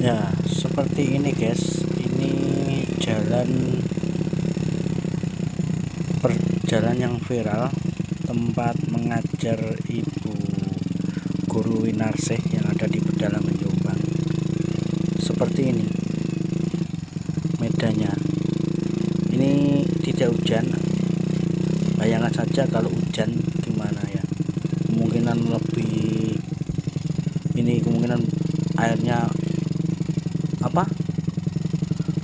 Ya, seperti ini guys. Ini jalan yang viral, tempat mengajar Ibu Guru Winarsih yang ada di pedalaman Jombang. Seperti ini medannya. Ini tidak hujan. Bayangkan saja kalau hujan gimana ya. Kemungkinan airnya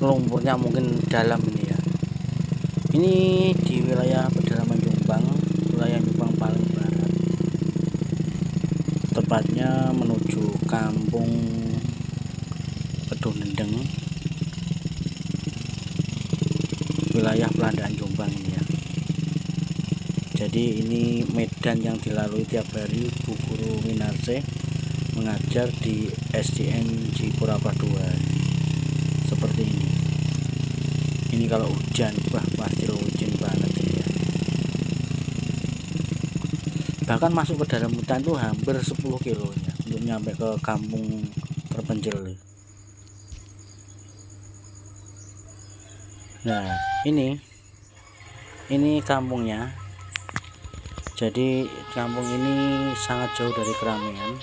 lumpurnya mungkin dalam ini ya. Ini di wilayah pedalaman Jombang, wilayah Jombang paling barat, tepatnya menuju kampung Kedung Dendeng, wilayah Pelandaan Jombang ini ya. Jadi ini medan yang dilalui tiap hari Bu Guru Winarsih mengajar di SDN Cipurapa 2 seperti ini. Ini kalau hujan, pasti hujan banget ini ya. Bahkan masuk ke dalam hutan itu hampir 10 kilo ya, untuk nyampe ke kampung terpencil. Nah, ini kampungnya. Jadi kampung ini sangat jauh dari keramaian.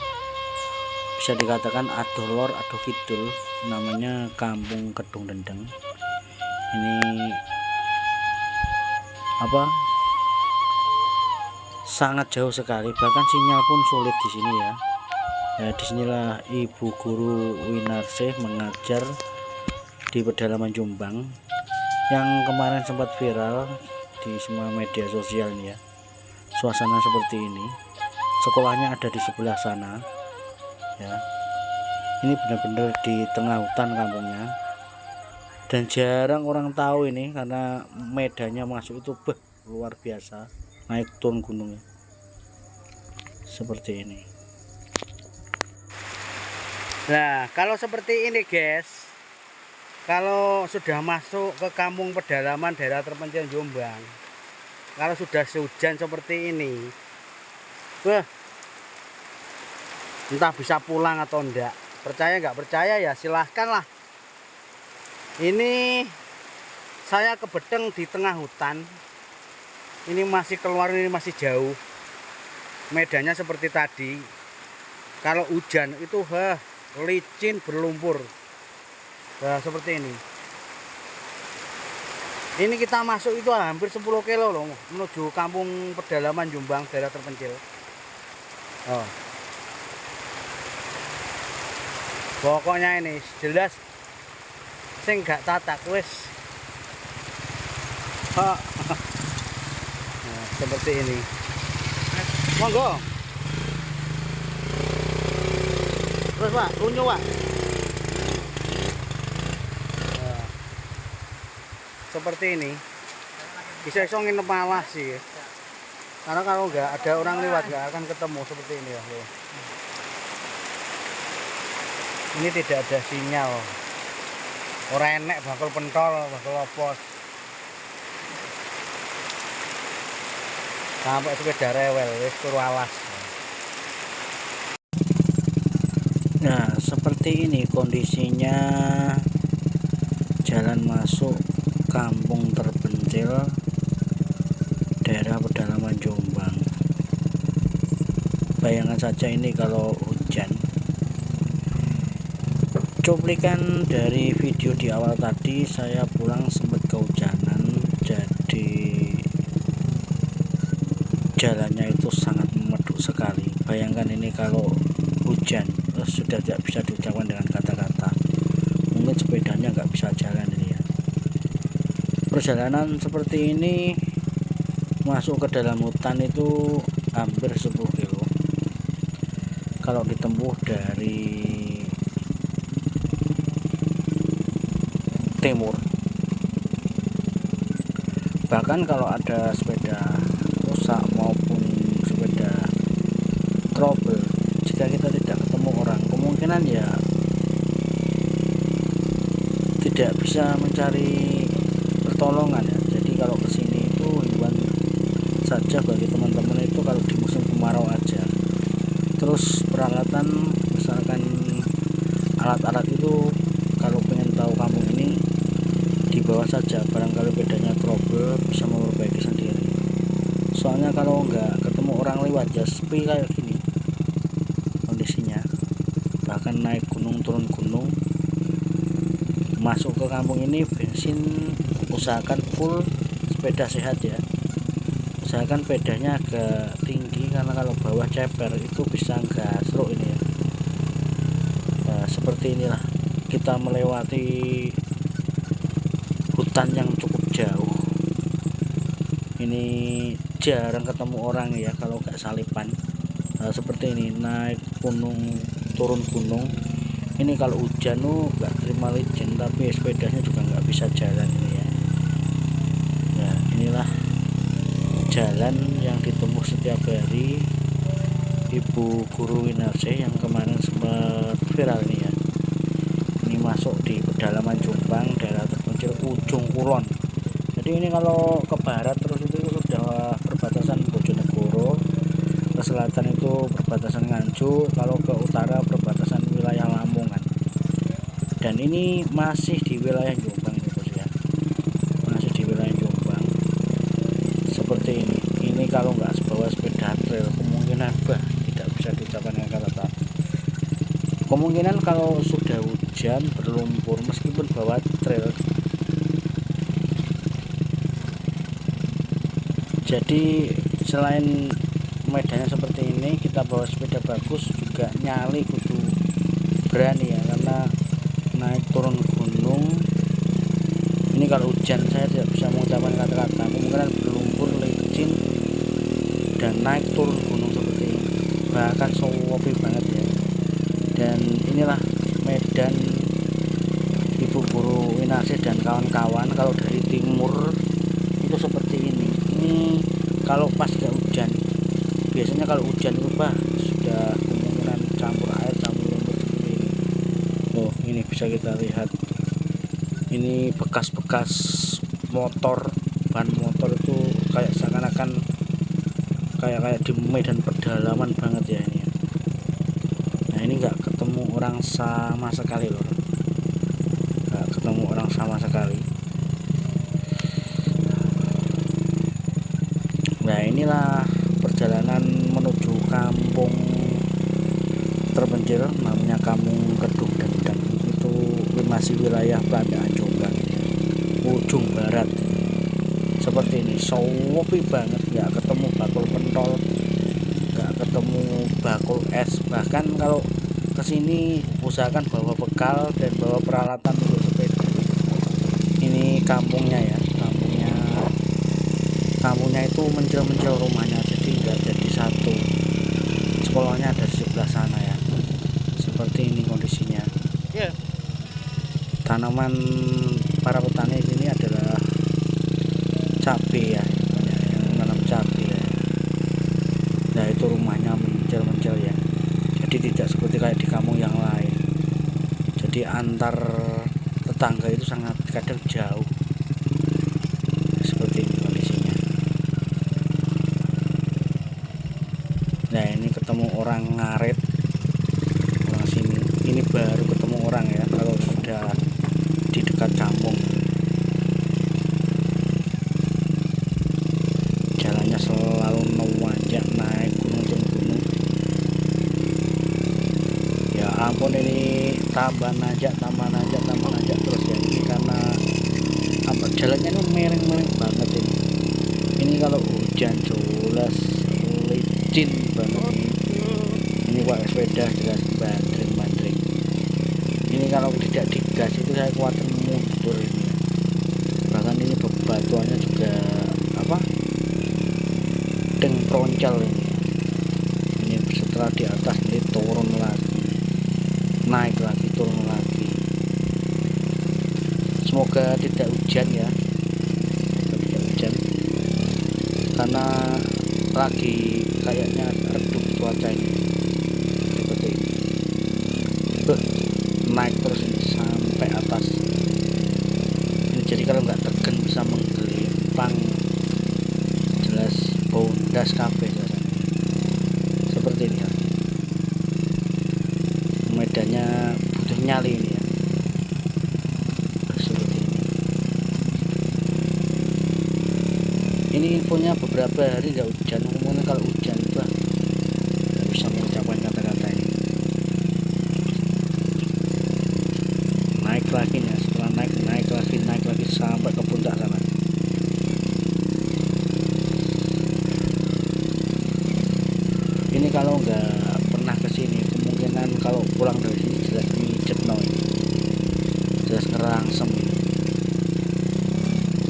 Bisa dikatakan adolor atau kidul, namanya Kampung Kedung Dendeng. Ini sangat jauh sekali, bahkan sinyal pun sulit di sini ya. Ya, disinilah Ibu Guru Winarsih mengajar di pedalaman Jombang, yang kemarin sempat viral di semua media sosial nih ya. Suasana seperti ini, sekolahnya ada di sebelah sana ya. Ini benar-benar di tengah hutan kampungnya, dan jarang orang tahu ini karena medannya masuk itu luar biasa, naik turun gunungnya seperti ini. Nah, kalau seperti ini guys, kalau sudah masuk ke kampung pedalaman daerah terpencil Jombang, kalau sudah hujan seperti ini, entah bisa pulang atau enggak. Percaya nggak percaya ya silahkan lah. Ini saya kebedeng di tengah hutan. Ini masih keluar, ini masih jauh. Medannya seperti tadi. Kalau hujan itu licin berlumpur. Nah, seperti ini. Ini kita masuk itu hampir 10 kilo loh, menuju kampung pedalaman Jombang daerah terpencil. Pokoknya ini jelas sing gak tatak wis. Nah, seperti ini. Monggo. Terus Pak, unyu Pak. Nah, seperti ini. Bisa nginep malah sih. Karena kalau nggak ada orang lewat nggak akan ketemu seperti ini ya. Ini tidak ada sinyal. Ora enek bakal pentol, bakal opos. Sampai sepeda rewel wis turu alas. Nah, seperti ini kondisinya jalan masuk kampung terpencil daerah pedalaman Jombang. Bayangkan saja ini kalau hujan. Cuplikan dari video di awal tadi, saya pulang sempat kehujanan, jadi jalannya itu sangat memeduk sekali. Bayangkan ini kalau hujan sudah tidak bisa diucapkan dengan kata-kata. Mungkin sepedanya nggak bisa jalan ini ya. Perjalanan seperti ini masuk ke dalam hutan itu hampir 10 kilo kalau ditempuh dari timur. Bahkan kalau ada sepeda rusak maupun sepeda trouble, jika kita tidak ketemu orang, kemungkinan ya tidak bisa mencari pertolongan ya. Jadi kalau kesini itu himbauan saja bagi teman-teman itu kalau di musim kemarau aja. Terus peralatan misalkan alat-alat itu saja, barangkali bedanya trouble bisa memperbaiki sendiri. Soalnya kalau nggak ketemu orang lewat ya sepi kayak gini kondisinya. Bahkan naik gunung turun gunung, masuk ke kampung ini bensin usahakan full, sepeda sehat ya, usahakan pedanya agak tinggi karena kalau bawah ceper itu bisa nggak seru ini ya. Nah, seperti inilah kita melewati hutan yang cukup jauh. Ini jarang ketemu orang ya kalau nggak salipan. Nah, seperti ini naik gunung turun gunung. Ini kalau hujan nggak terima licin, tapi sepedanya juga nggak bisa jalan ini ya. Nah, inilah jalan yang ditempuh setiap hari Ibu Guru Winarsih yang kemarin sempat viral ini ya. Ini masuk di pedalaman Jombang, daerah terpencil ujung kulon. Jadi ini kalau ke barat terus itu sudah perbatasan Bojonegoro, ke selatan itu perbatasan Nganjuk, kalau ke utara perbatasan wilayah Lamongan. Dan ini masih di wilayah Jombang itu ya, masih di wilayah Jombang. Seperti ini kalau nggak bawa sepeda trail kemungkinan tidak bisa diucapkan dengan kata. Kemungkinan kalau sudah hujan berlumpur meskipun bawa trail. Jadi selain medannya seperti ini, kita bawa sepeda bagus juga nyali kudu berani ya, karena naik turun gunung ini kalau hujan saya tidak bisa mengucapkan kata-kata, kemungkinan berlumpur, licin, dan naik turun gunung seperti ini bahkan sowopi banget ya. Dan inilah medan Ibu Guru Winarsih dan kawan-kawan kalau dari timur itu seperti ini. Ini kalau pas gak hujan, biasanya kalau hujan itu sudah kemungkinan campur air campur lumpur seperti ini. Oh, ini bisa kita lihat ini bekas-bekas motor, ban motor itu kayak seakan-akan kayak di medan pedalaman banget ya ini. Nah, ini nggak ketemu orang sama sekali loh, nggak ketemu orang sama sekali. Nah, inilah perjalanan menuju kampung terpencil namanya Kampung Kedung dan itu masih wilayah Pandaan Jombang, ujung barat. Seperti ini sowopi banget, nggak ketemu bakul pentol, nggak ketemu bakul es. Bahkan kalau kesini usahakan bawa bekal dan bawa peralatan untuk sepeda. Ini kampungnya ya, kampungnya itu mencil-mencil rumahnya, jadi nggak jadi satu. Sekolahnya ada di sebelah sana ya. Seperti ini kondisinya. Tanaman para petani ini adalah cabai ya, yang menanam cabai ya. Nah, itu rumahnya mencil-mencil ya, jadi tidak seperti kayak di kampung yang lain. Jadi antar tetangga itu sangat kadang jauh. Seperti ini kondisinya. Nah, ini ketemu orang ngarit, orang sini. Ini baru ketemu orang ya kalau sudah di dekat kampung. Jalannya selalu menanjak, naik gunung turun gunung. Ya ampun, ini tambah nanjak terus ya. Ini karena apa, jalannya itu miring-miring banget ini. Ini kalau hujan jelas licin banget ini. Ini pakai sepeda jelas bandring. Ini kalau tidak digas itu saya khawatir mundur ini. Bahkan ini bebatuannya juga apa, proncel ini. Ini setelah di atas ini turun lagi, naik lagi, turun lagi. Semoga tidak hujan ya, tidak hujan karena lagi kayaknya redup cuaca ini. Seperti ini. Naik terus ini sampai atas ini, jadi kalau nggak tekan bisa menggelimpang, jelas bondas kabeh. Seperti ini ya, medannya butuh nyali ini ya. Seperti ini. Ini infonya beberapa hari nggak hujan. Umumnya kalau hujan itu nggak bisa mengucapkan kata-kata ini. Naik lagi ya, setelah naik lagi sampai ke puncak sana. Ini kalau nggak pernah ke sini, kemungkinan kalau pulang dari sini jelas micet no, jelas ngerangsem.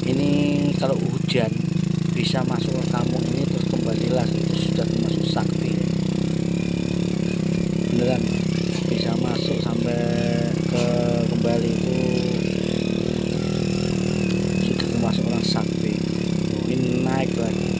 Ini kalau hujan bisa masuk ke kampung ini terus kembali lagi, itu sudah termasuk sakti beneran, bisa masuk sampai ke kembali itu sudah termasuk orang sakti. Ini naik lagi.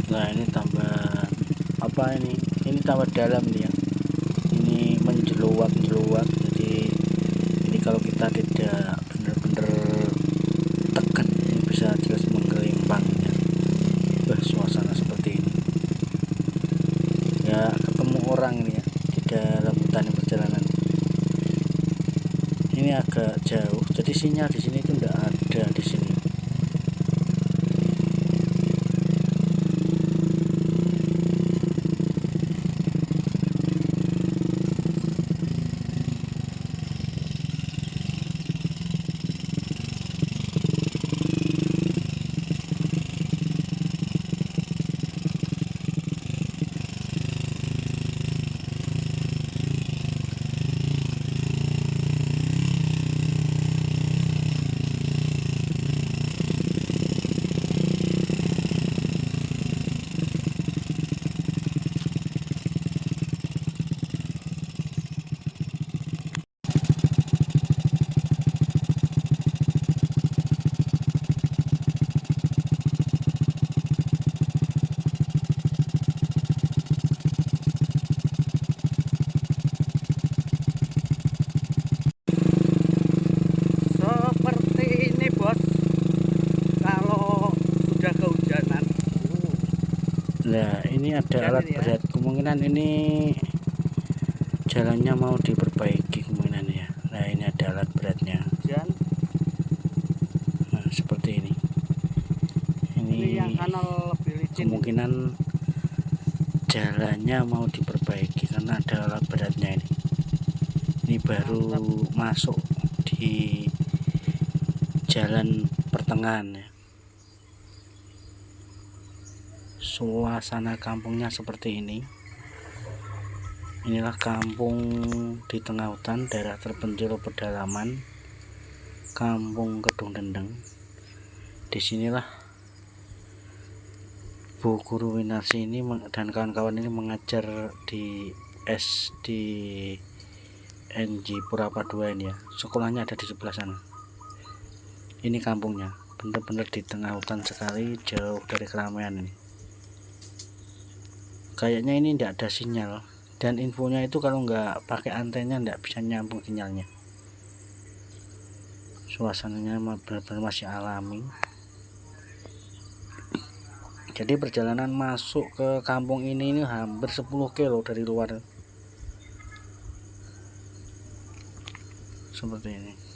Nah ini tambah apa ini tambah dalam nih ya, ini menjeluak jadi ini kalau kita tidak benar-benar tekan ini bisa jelas menggelimpang ya. Suasana seperti ini ya, ketemu orang ini ya di dalam hutan perjalanan. Ini agak jauh jadi sinyal di sini itu tidak ada di sini. Seperti ini bos, kalau sudah kehujanan. Nah ini ada alat berat, kemungkinan ini jalannya mau diperbaiki kemungkinan ya. Nah ini ada alat beratnya. Nah seperti ini. Ini kemungkinan jalannya mau diperbaiki karena ada alat beratnya ini. Ini baru masuk di jalan pertengahan ya. Suasana kampungnya seperti ini. Inilah kampung di tengah hutan, daerah terpencil pedalaman, Kampung Kedung Dendeng. Disinilah Bu Guru Winarsi ini dan kawan-kawan ini mengajar di SD NJ Purapa 2 ini ya. Sekolahnya ada di sebelah sana. Ini kampungnya, benar-benar di tengah hutan sekali, jauh dari keramaian ini. Kayaknya ini tidak ada sinyal, dan infonya itu kalau nggak pakai antena nggak bisa nyambung sinyalnya. Suasananya benar-benar masih alami. Jadi perjalanan masuk ke kampung ini hampir 10 kilo dari luar seperti ini.